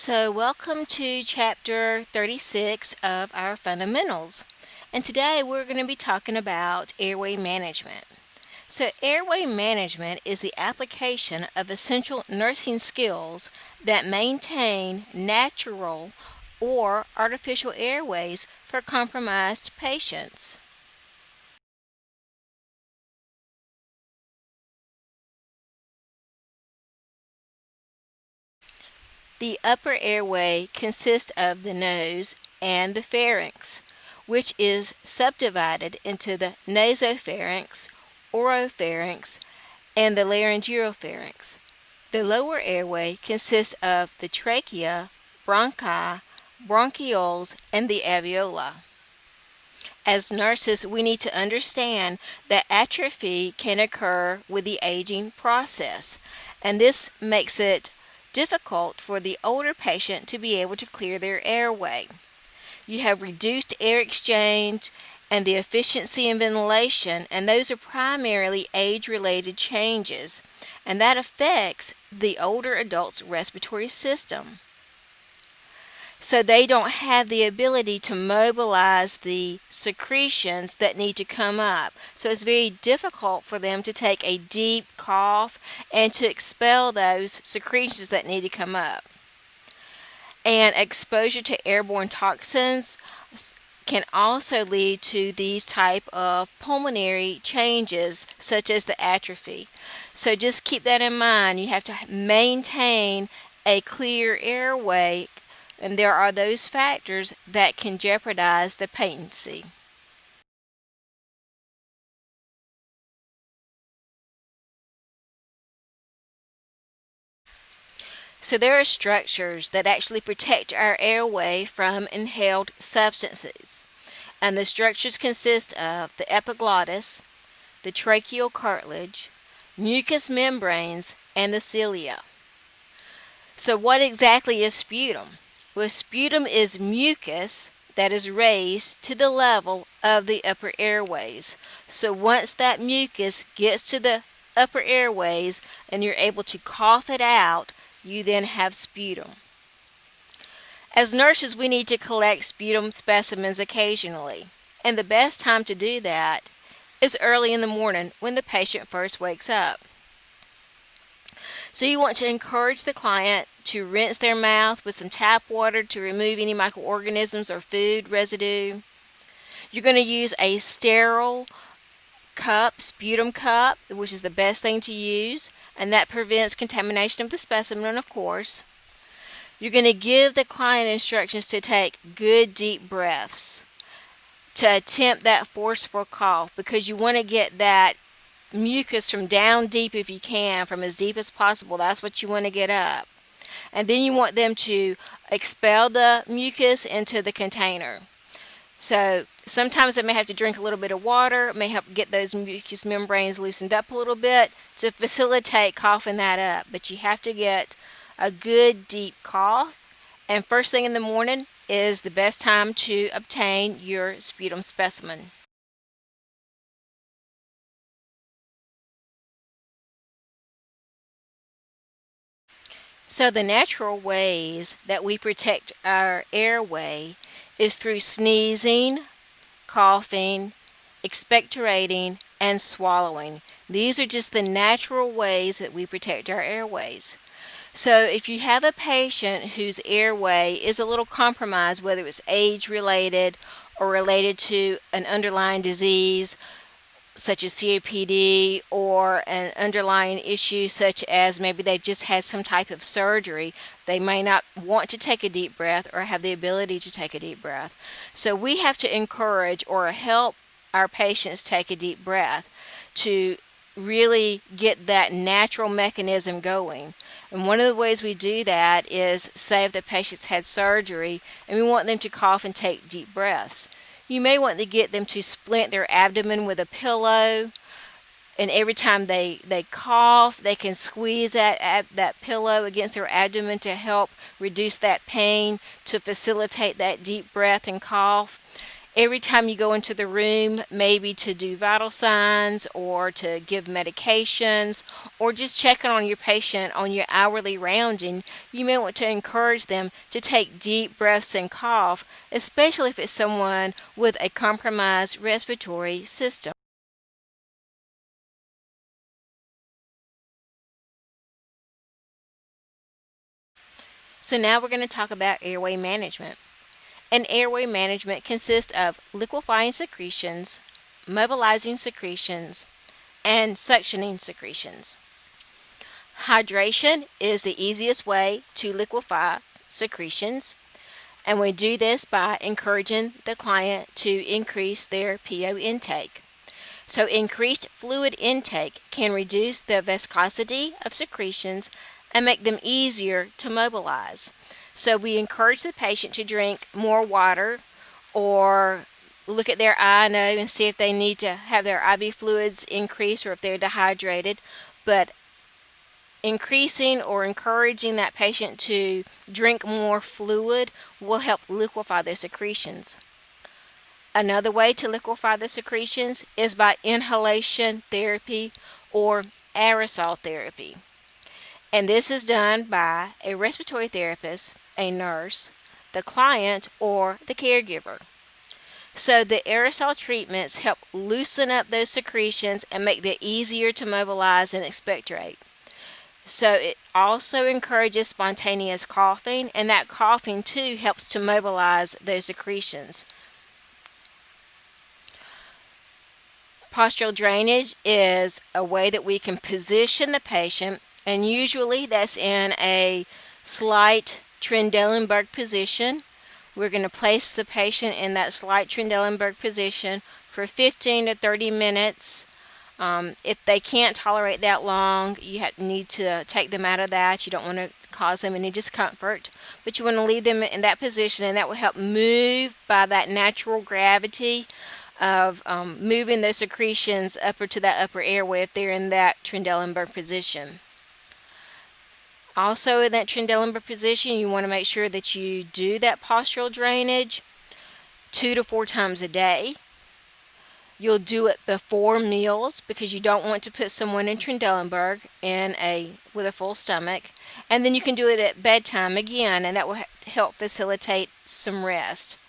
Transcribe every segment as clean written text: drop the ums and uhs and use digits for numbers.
Welcome to chapter 36 of our fundamentals. And today we're going to be talking about airway management. Airway management is the application of essential nursing skills that maintain natural or artificial airways for compromised patients. The upper airway consists of the nose and the pharynx, which is subdivided into the nasopharynx, oropharynx, and the laryngeopharynx. The lower airway consists of the trachea, bronchi, bronchioles, and the alveoli. As nurses, we need to understand that atrophy can occur with the aging process, and this makes it difficult for the older patient to be able to clear their airway. You have reduced air exchange and the efficiency in ventilation, and those are primarily age-related changes, and that affects the older adult's respiratory system. So they don't have the ability to mobilize the secretions that need to come up. So it's very difficult for them to take a deep cough and to expel those secretions that need to come up. And exposure to airborne toxins can also lead to these type of pulmonary changes such as the atrophy. So just keep that in mind. You have to maintain a clear airway, and there are those factors that can jeopardize the patency. So there are structures that actually protect our airway from inhaled substances. And the structures consist of the epiglottis, the tracheal cartilage, mucous membranes, and the cilia. So what exactly is sputum? Well, sputum is mucus that is raised to the level of the upper airways. So once that mucus gets to the upper airways and you're able to cough it out, you then have sputum. As nurses, we need to collect sputum specimens occasionally, and the best time to do that is early in the morning when the patient first wakes up. So you want to encourage the client to rinse their mouth with some tap water to remove any microorganisms or food residue. You're going to use a sterile cup, sputum cup, which is the best thing to use, and that prevents contamination of the specimen, of course. You're going to give the client instructions to take good deep breaths to attempt that forceful cough, because you want to get that mucus from down deep if you can, from as deep as possible. That's what you want to get up. And then you want them to expel the mucus into the container. So sometimes they may have to drink a little bit of water. It may help get those mucous membranes loosened up a little bit to facilitate coughing that up. But you have to get a good deep cough. And first thing in the morning is the best time to obtain your sputum specimen. So the natural ways that we protect our airway is through sneezing, coughing, expectorating, and swallowing. These are just the natural ways that we protect our airways. So if you have a patient whose airway is a little compromised, whether it's age-related or related to an underlying disease such as COPD, or an underlying issue such as maybe they've just had some type of surgery, they may not want to take a deep breath or have the ability to take a deep breath. So we have to encourage or help our patients take a deep breath to really get that natural mechanism going. And one of the ways we do that is, say if the patient's had surgery and we want them to cough and take deep breaths, you may want to get them to splint their abdomen with a pillow, and every time they cough, they can squeeze that pillow against their abdomen to help reduce that pain, to facilitate that deep breath and cough. Every time you go into the room, maybe to do vital signs or to give medications or just checking on your patient on your hourly rounding, you may want to encourage them to take deep breaths and cough, especially if it's someone with a compromised respiratory system. So now we're going to talk about airway management. And airway management consists of liquefying secretions, mobilizing secretions, and suctioning secretions. Hydration is the easiest way to liquefy secretions, and we do this by encouraging the client to increase their PO intake. So increased fluid intake can reduce the viscosity of secretions and make them easier to mobilize. So we encourage the patient to drink more water or look at their I&O and see if they need to have their IV fluids increase or if they're dehydrated. But increasing or encouraging that patient to drink more fluid will help liquefy their secretions. Another way to liquefy the secretions is by inhalation therapy or aerosol therapy. And this is done by a respiratory therapist, a nurse, the client, or the caregiver. So the aerosol treatments help loosen up those secretions and make them easier to mobilize and expectorate. So it also encourages spontaneous coughing, and that coughing too helps to mobilize those secretions. Postural drainage is a way that we can position the patient, and usually that's in a slight Trendelenburg position. We're going to place the patient in that slight Trendelenburg position for 15 to 30 minutes. If they can't tolerate that long, you need to take them out of that. You don't want to cause them any discomfort, but you want to leave them in that position, and that will help move by that natural gravity of moving those secretions up to that upper airway if they're in that Trendelenburg position. Also in that Trendelenburg position, you want to make sure that you do that postural drainage 2 to 4 times a day. You'll do it before meals because you don't want to put someone in Trendelenburg with a full stomach. And then you can do it at bedtime again, and that will help facilitate some rest.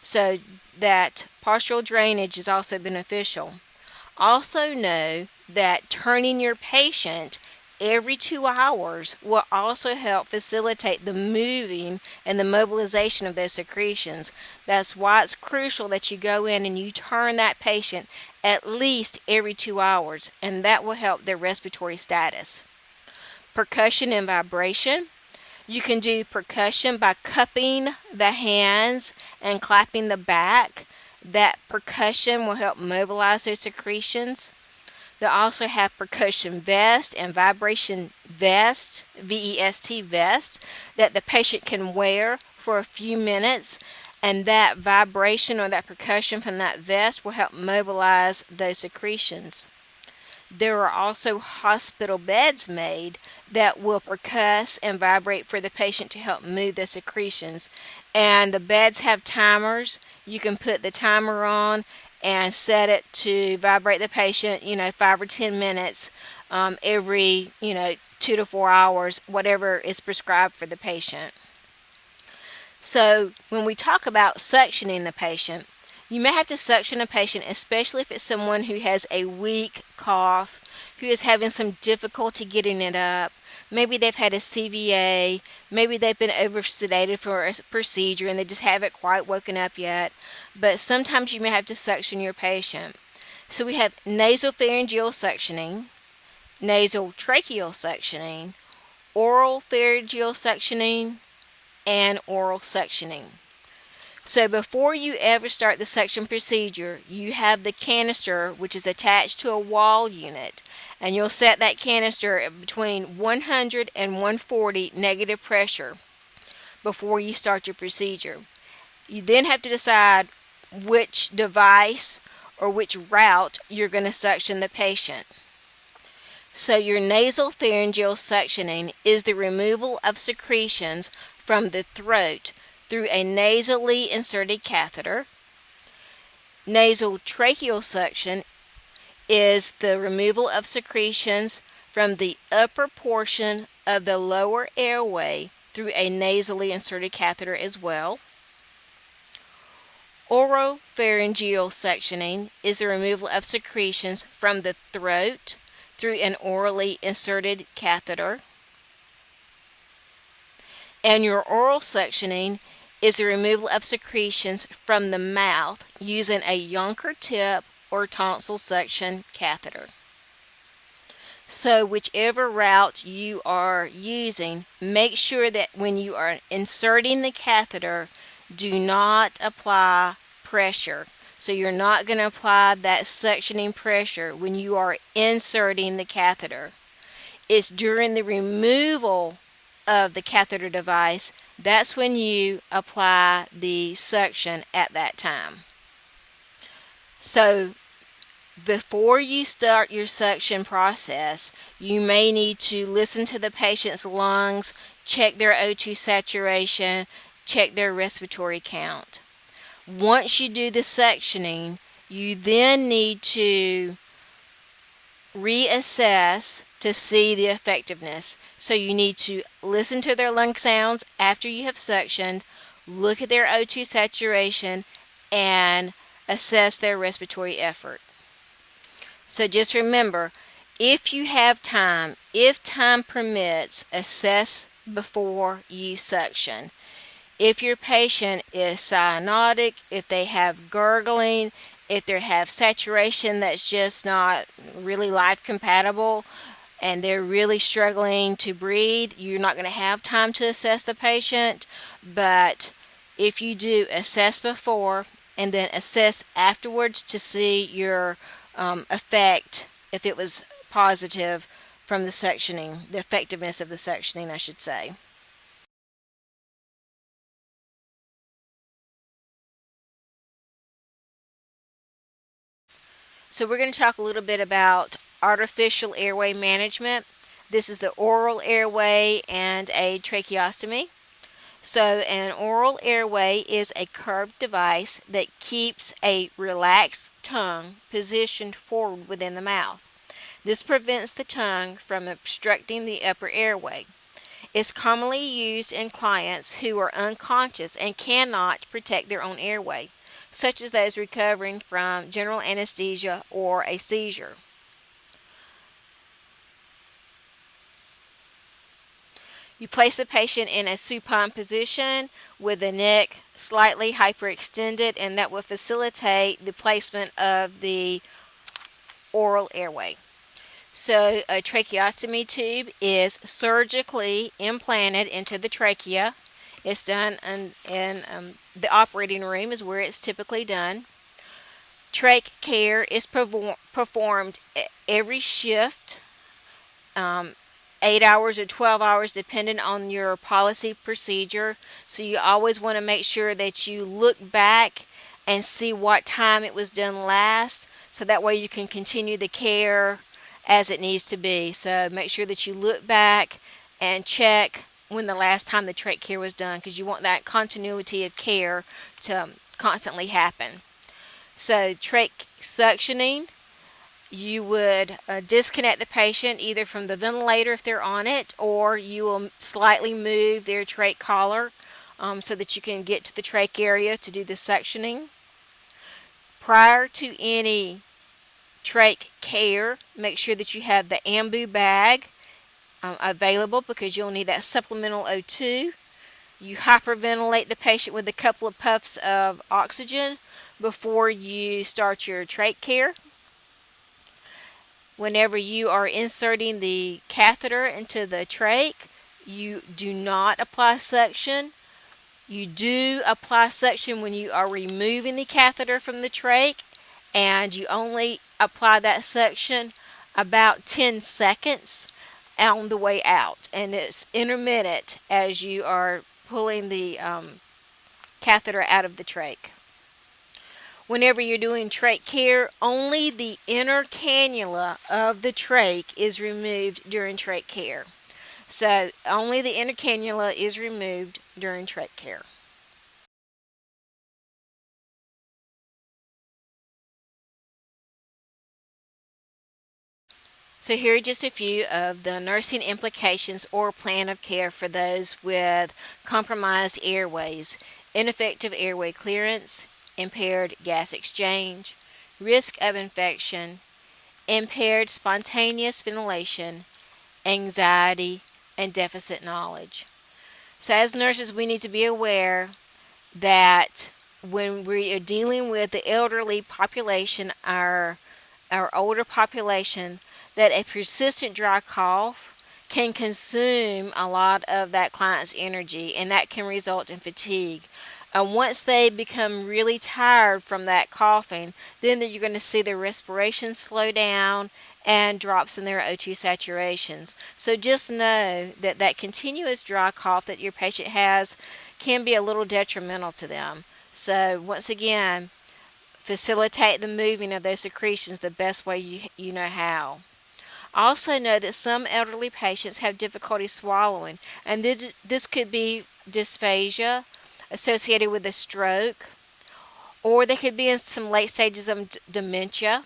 So that postural drainage is also beneficial. Also know that turning your patient every 2 hours will also help facilitate the moving and the mobilization of those secretions. That's why it's crucial that you go in and you turn that patient at least every 2 hours, and that will help their respiratory status. Percussion and vibration. You can do percussion by cupping the hands and clapping the back. That percussion will help mobilize those secretions. They also have percussion vest and vibration vest, VEST vest, that the patient can wear for a few minutes, and that vibration or that percussion from that vest will help mobilize those secretions. There are also hospital beds made that will percuss and vibrate for the patient to help move the secretions. And the beds have timers. You can put the timer on and set it to vibrate the patient, 5 or 10 minutes every, 2 to 4 hours, whatever is prescribed for the patient. So when we talk about suctioning the patient, you may have to suction a patient, especially if it's someone who has a weak cough, who is having some difficulty getting it up. Maybe they've had a CVA, maybe they've been over-sedated for a procedure and they just haven't quite woken up yet. But sometimes you may have to suction your patient. So we have nasopharyngeal suctioning, nasal tracheal suctioning, oral pharyngeal suctioning, and oral suctioning. So before you ever start the suction procedure, you have the canister, which is attached to a wall unit, and you'll set that canister at between 100 and 140 negative pressure before you start your procedure. You then have to decide which device or which route you're going to suction the patient. So your nasal pharyngeal suctioning is the removal of secretions from the throat through a nasally inserted catheter. Nasal tracheal suction is the removal of secretions from the upper portion of the lower airway through a nasally inserted catheter as well. Oropharyngeal suctioning is the removal of secretions from the throat through an orally inserted catheter. And your oral suctioning is the removal of secretions from the mouth using a Yonker tip or tonsil suction catheter. So whichever route you are using, make sure that when you are inserting the catheter, do not apply pressure. So you're not going to apply that suctioning pressure when you are inserting the catheter. It's during the removal of the catheter device, that's when you apply the suction at that time. So before you start your suction process, you may need to listen to the patient's lungs, check their O2 saturation, check their respiratory count. Once you do the suctioning, you then need to reassess to see the effectiveness. So you need to listen to their lung sounds after you have suctioned, look at their O2 saturation, and assess their respiratory effort. So just remember, if you have time, if time permits, assess before you suction. If your patient is cyanotic, if they have gurgling, if they have saturation that's just not really life compatible, and they're really struggling to breathe, you're not going to have time to assess the patient. But if you do, assess before and then assess afterwards to see your effect, if it was positive from the suctioning, the effectiveness of the suctioning, I should say. So we're going to talk a little bit about artificial airway management. This is the oral airway and a tracheostomy. So an oral airway is a curved device that keeps a relaxed tongue positioned forward within the mouth. This prevents the tongue from obstructing the upper airway. It's commonly used in clients who are unconscious and cannot protect their own airway, such as those recovering from general anesthesia or a seizure. You place the patient in a supine position with the neck slightly hyperextended, and that will facilitate the placement of the oral airway. So a tracheostomy tube is surgically implanted into the trachea. It's done in the operating room is where it's typically done. Trach care is performed every shift, 8 hours or 12 hours, depending on your policy procedure. So you always want to make sure that you look back and see what time it was done last, so that way you can continue the care as it needs to be. So make sure that you look back and check when the last time the trach care was done, because you want that continuity of care to constantly happen. So trach suctioning, you would disconnect the patient either from the ventilator if they're on it, or you will slightly move their trach collar so that you can get to the trach area to do the suctioning. Prior to any trach care, make sure that you have the ambu bag available, because you'll need that supplemental O2. You hyperventilate the patient with a couple of puffs of oxygen before you start your trach care. Whenever you are inserting the catheter into the trach, you do not apply suction. You do apply suction when you are removing the catheter from the trach, and you only apply that suction about 10 seconds on the way out, and it's intermittent as you are pulling the catheter out of the trach. Whenever you're doing trach care, only the inner cannula of the trach is removed during trach care. So only the inner cannula is removed during trach care. So here are just a few of the nursing implications or plan of care for those with compromised airways: ineffective airway clearance, impaired gas exchange, risk of infection, impaired spontaneous ventilation, anxiety, and deficit knowledge. So as nurses, we need to be aware that when we are dealing with the elderly population, our older population, that a persistent dry cough can consume a lot of that client's energy, and that can result in fatigue. Once they become really tired from that coughing, then you're going to see their respiration slow down and drops in their O2 saturations. So just know that that continuous dry cough that your patient has can be a little detrimental to them. So once again, facilitate the moving of those secretions the best way you know how. Also know that some elderly patients have difficulty swallowing, and this could be dysphagia associated with a stroke, or they could be in some late stages of dementia.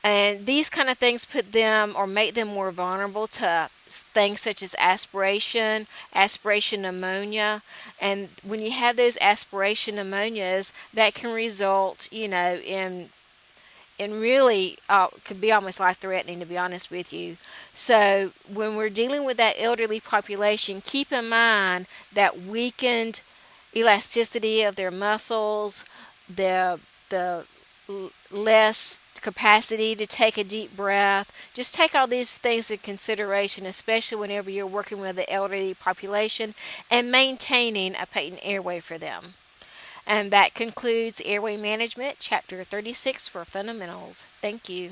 And these kind of things put them or make them more vulnerable to things such as aspiration pneumonia. And when you have those aspiration pneumonias, that can result, in really could be almost life threatening, to be honest with you. So when we're dealing with that elderly population, keep in mind that weakened elasticity of their muscles, the less capacity to take a deep breath. Just take all these things in consideration, especially whenever you're working with the elderly population and maintaining a patent airway for them. And that concludes Airway Management, Chapter 36 for Fundamentals. Thank you.